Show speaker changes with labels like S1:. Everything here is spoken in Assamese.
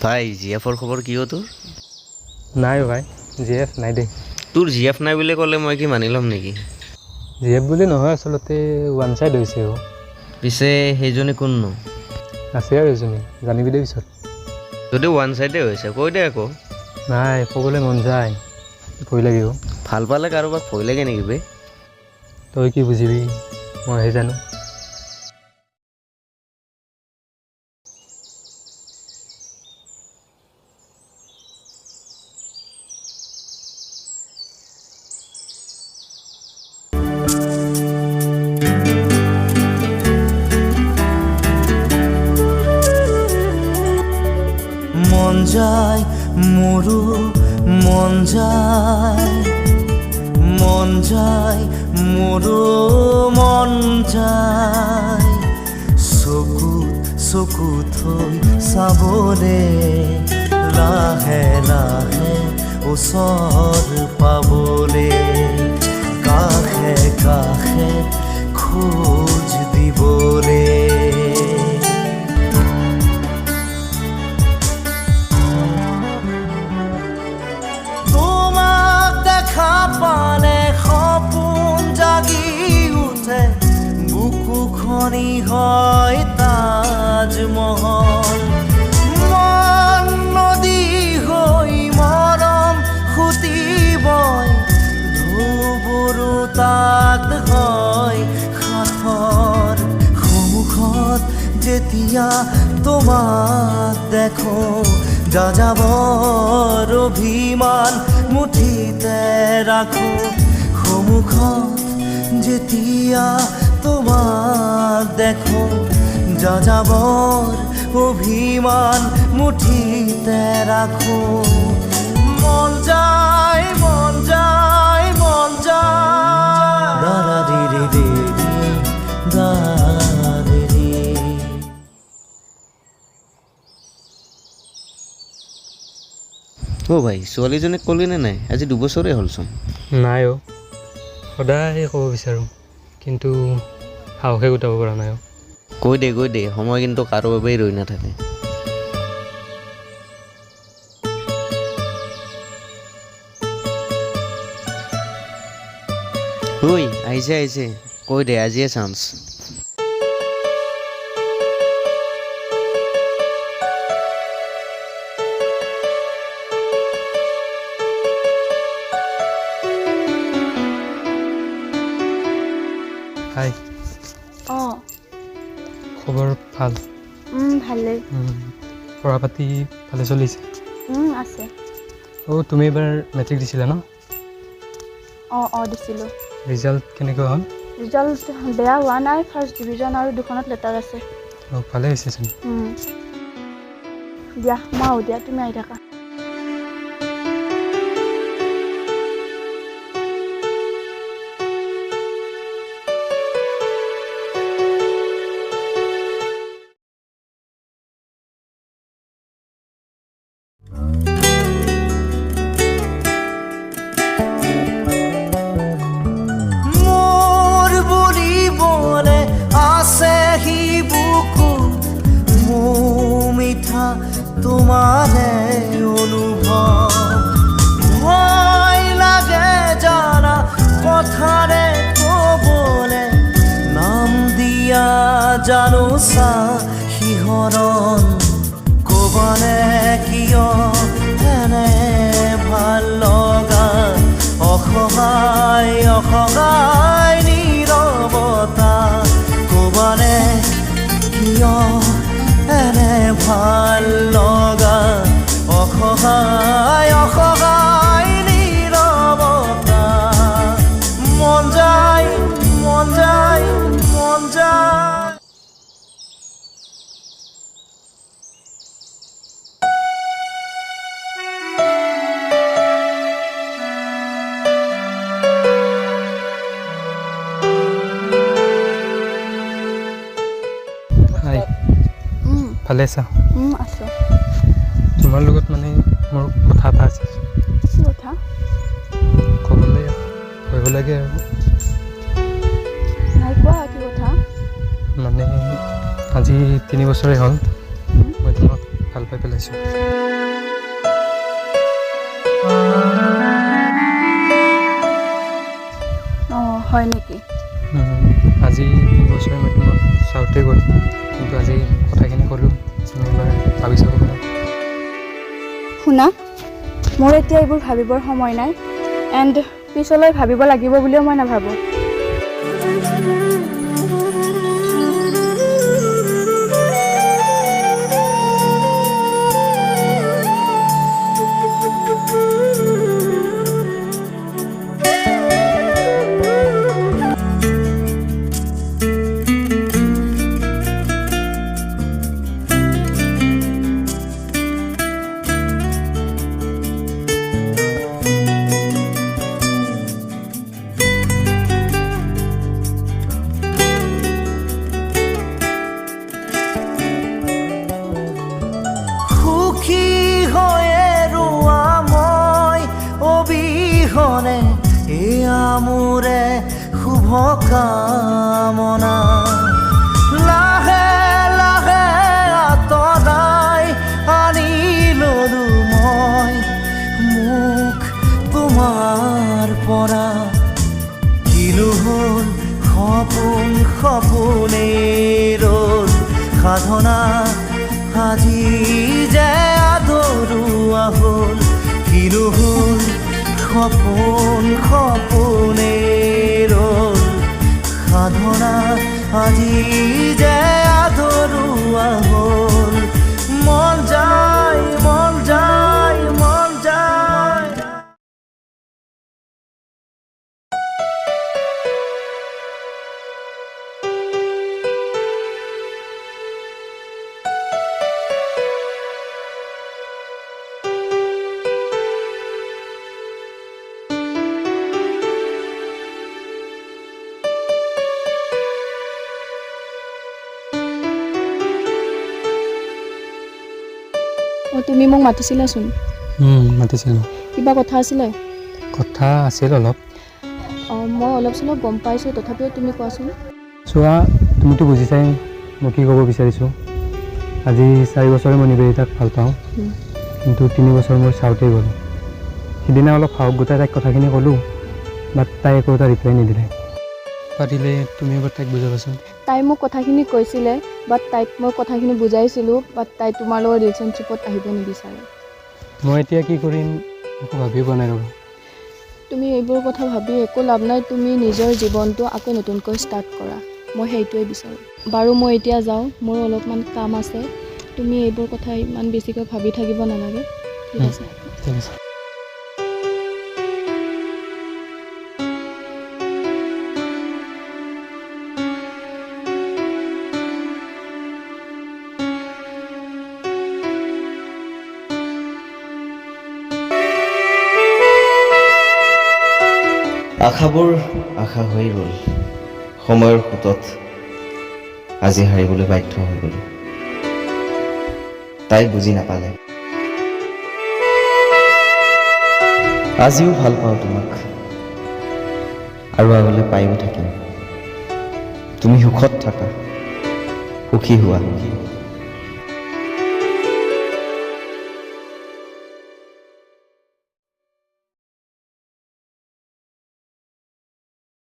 S1: ভাই জিএফৰ খবৰ কি তোৰ?
S2: নাই ভাই জিএফ নাই দেই।
S1: তোৰ জিএফ নাই বুলি ক'লে মই কি মানি ল'ম নেকি?
S2: জিএফ বুলি নহয়, আচলতে ওৱান চাইড হৈছে।
S1: পিছে সেইজনী কোননো?
S2: আছে আৰু এজনী, জানিবি দেই পিছত।
S1: যদি ওৱান চাইডে হৈছে কৈ দে আকৌ।
S2: নাই ক'বলৈ মন যায়, ভয় লাগিব।
S1: ভাল পালে কাৰোবাক ভয় লাগে নেকি বে?
S2: তই কি বুজিবি, মইহে জানো।
S3: মন যায় মোৰো, মন যায়, মন যায় মোৰো, মন যায় চকু থৈ চাবলে, লাহে লাহে ওচৰ পাবলে, কাষে কাষে খোজ দিবলে। পালে সপোন জাগি উঠে, বুকুখনি হয় তাজমহল, মন নদী হৈ মৰম সুতি বয়, ঢৌবোৰো তাত হয় সাঁথৰ। সন্মুখত যেতিয়া তোমাক দেখো, যাযাবৰ অভিমান মুঠিতে ৰাখো। সন্মুখত যেতিয়া তোমাক দেখো, যাযাবৰ অভিমান মুঠিতে ৰাখো। মন যায়, মন যায়, মন যায়, দাৰা দিৰি দিৰি দাৰি।
S1: অ' ভাই ছোৱালীজনীক ক'লি নে নাই? আজি 2 বছৰে হ'লচোন।
S2: নাই সদায় ক'ব বিচাৰোঁ, কিন্তু সাহসে গোটাব পৰা নাই।
S1: কৈ দে, সময় কিন্তু কাৰো বাবেই ৰৈ নাথাকে। ঐ আহিছে, কৈ দে আজিয়ে চান্স।
S2: হাই।
S4: অঁ
S2: খবৰ ভাল?
S4: ভালেই।
S2: পঢ়া পাতি ভালে চলিছে?
S4: আছে।
S2: তুমি এইবাৰ মেট্ৰিক দিছিলা ন?
S4: অঁ দিছিলোঁ।
S2: ৰিজাল্ট কেনেকুৱা হ'ল?
S4: ৰিজাল্ট বেয়া হোৱা নাই, ফাৰ্ষ্ট ডিভিজন আৰু 2খনত লেটাৰ আছে।
S2: ভালে হৈছেচোন।
S4: দিয়া মই আহোঁ দিয়া, তুমি আহি থাকা।
S3: তোমাৰে অনুভৱ, ভয় লাগে জানা কথাৰে ক'বলে, নাম দিয়া জানো চা শিহৰণ, ক'বানে কিয় এনে ভাল লগা, অসহায় নীৰৱতা, ক'বানে কিয় এনে ভাল লগা, অসহায় নীৰৱতা। মন যায়, মন যায়, মন যায়।
S2: হাই, ভালে আছা?
S4: আছোঁ।
S2: তোমাৰ লগত মানে মোৰ কথা এটা আছে।
S4: কি কথা?
S2: ক'বলৈ ভয় লাগে আৰু।
S4: নাই কোৱা, কি কথা?
S2: মানে আজি 3 বছৰে হ'ল মই তোমাক ভাল পাইছোঁ। পাই পেলাইছোঁ।
S4: অঁ হয় নেকি?
S2: আজি 2 বছৰে মই তোমাক চাওঁতে গ'ল, কিন্তু আজি কথাখিনি ক'লোঁ, তুমি এবাৰ ভাবি চাব পাৰা।
S4: শুনা, মোৰ এতিয়া এইবোৰ ভাবিবৰ সময় নাই, এণ্ড পিছলৈ ভাবিব লাগিব বুলিও মই নাভাবোঁ।
S3: সুখী হৈয়ে ৰোৱা মই অবিহনে, এয়া মোৰে শুভ কামনা। লাহে লাহে আঁতৰাই আনি ললো মই মোক তোমাৰ পৰা। কিলো হ'ল সপোন সপোনেই ৰ'ল সাধনা, আজি যে আধৰুৱা হ'ল। কিনো হ'ল সপোন সপোনেই ৰ'ল সাধনা, আজি যে আধৰুৱা হ'ল। মন যায় মন যায় মন যায়।
S4: অঁ তুমি মোক মাতিছিলাচোন,
S2: মাতিছিলোঁ।
S4: কিবা কথা আছিলে?
S2: কথা আছিল অলপ।
S4: অঁ মই অলপ চলপ গম পাইছোঁ, তথাপিও তুমি কোৱাচোন।
S2: চোৱা, তুমিতো বুজিছাই মই কি ক'ব বিচাৰিছোঁ। আজি 4 বছৰে মই নিবেদিতাক ভাল পাওঁ, কিন্তু 3 বছৰ মোৰ চাওঁতেই গ'ল। সিদিনা অলপ সাহস গোটাই তাইক কথাখিনি ক'লোঁ, বাট তাই একো এটা ৰিপ্লাই নিদিলে। পাতিলে তুমি এবাৰ তাইক বুজাবাচোন।
S4: তাই মোক কথাখিনি কৈছিলে, বাট তাইক মই কথাখিনি বুজাইছিলোঁ, বাট তাই তোমাৰ লগত ৰিলেশ্যনশ্বিপত আহিব নিবিচাৰে।
S2: মই এতিয়া কি কৰিম একো ভাবিয়ে পোৱা নাই ৰ'বা।
S4: তুমি এইবোৰ কথা ভাবি একো লাভ নাই, তুমি নিজৰ জীৱনটো আকৌ নতুনকৈ ষ্টাৰ্ট কৰা, মই সেইটোৱে বিচাৰোঁ। বাৰু মই এতিয়া যাওঁ, মোৰ অলপমান কাম আছে, তুমি এইবোৰ কথা ইমান বেছিকৈ ভাবি থাকিব নালাগে, ঠিক আছে?
S2: ঠিক আছে।
S1: আশাবোৰ আশা হৈ ৰ'ল, সময়ৰ সোঁতত আজি হাৰিবলৈ বাধ্য হৈ গ'লো। তাই বুজি নাপালে। আজিও ভাল পাওঁ তোমাক, আৰু আগলৈ পায়ো থাকিম। তুমি সুখত থাকা, সুখী হোৱা।